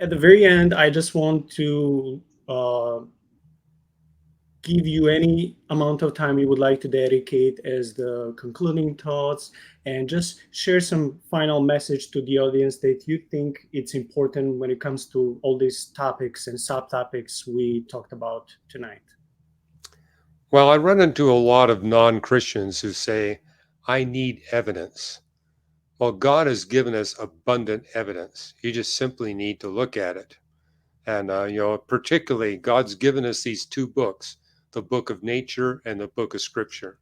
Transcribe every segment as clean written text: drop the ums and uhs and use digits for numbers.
At the very end, I just want to give you any amount of time you would like to dedicate as the concluding thoughts, and just share some final message to the audience that you think it's important when it comes to all these topics and subtopics we talked about tonight. Well, I run into a lot of non-Christians who say, I need evidence. Well, God has given us abundant evidence. You just simply need to look at it. And, particularly, God's given us these two books, the book of nature and the book of scripture.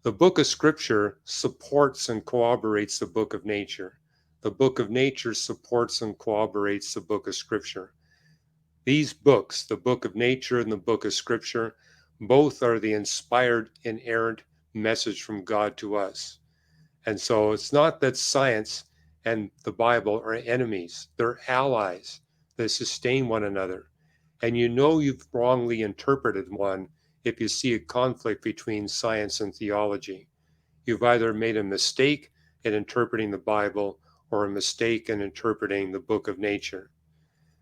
The book of scripture supports and corroborates the book of nature. The book of nature supports and corroborates the book of scripture. These books, the book of nature and the book of scripture, both are the inspired, inerrant message from God to us. And so it's not that science and the Bible are enemies, they're allies. They sustain one another. And you know you've wrongly interpreted one if you see a conflict between science and theology. You've either made a mistake in interpreting the Bible or a mistake in interpreting the book of nature.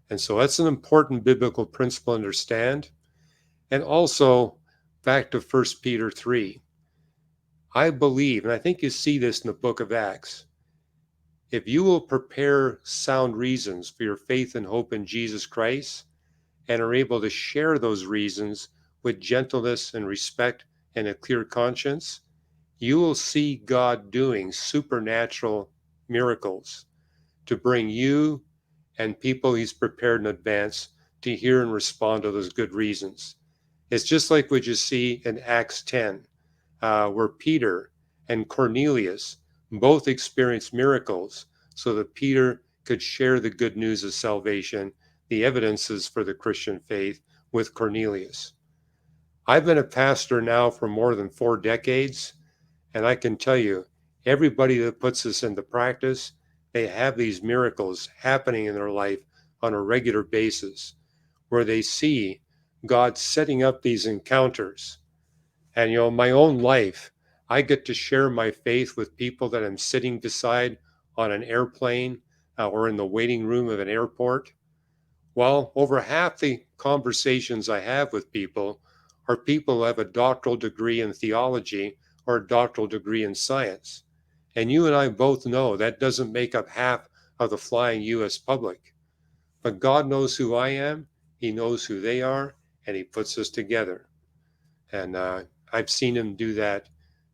And so that's an important biblical principle to understand. And also, back to 1 Peter 3, I believe, and I think you see this in the book of Acts, if you will prepare sound reasons for your faith and hope in Jesus Christ and are able to share those reasons with gentleness and respect and a clear conscience, you will see God doing supernatural miracles to bring you and people he's prepared in advance to hear and respond to those good reasons. It's just like what you see in Acts 10, where Peter and Cornelius both experienced miracles so that Peter could share the good news of salvation, the evidences for the Christian faith with Cornelius. I've been a pastor now for more than 4 decades, and I can tell you, everybody that puts this into practice, they have these miracles happening in their life on a regular basis where they see God setting up these encounters. And, my own life, I get to share my faith with people that I'm sitting beside on an airplane or in the waiting room of an airport. Well, over half the conversations I have with people are people who have a doctoral degree in theology or a doctoral degree in science. And you and I both know that doesn't make up half of the flying US public. But God knows who I am, He knows who they are, and He puts us together. And I've seen Him do that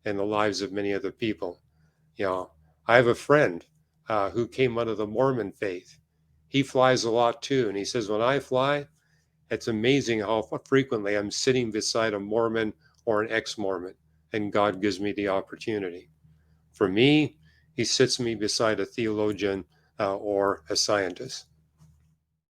in the lives of many other people. I have a friend who came out of the Mormon faith. He flies a lot too, and he says, when I fly, it's amazing how frequently I'm sitting beside a Mormon or an ex-Mormon, and God gives me the opportunity. For me, He sits me beside a theologian or a scientist.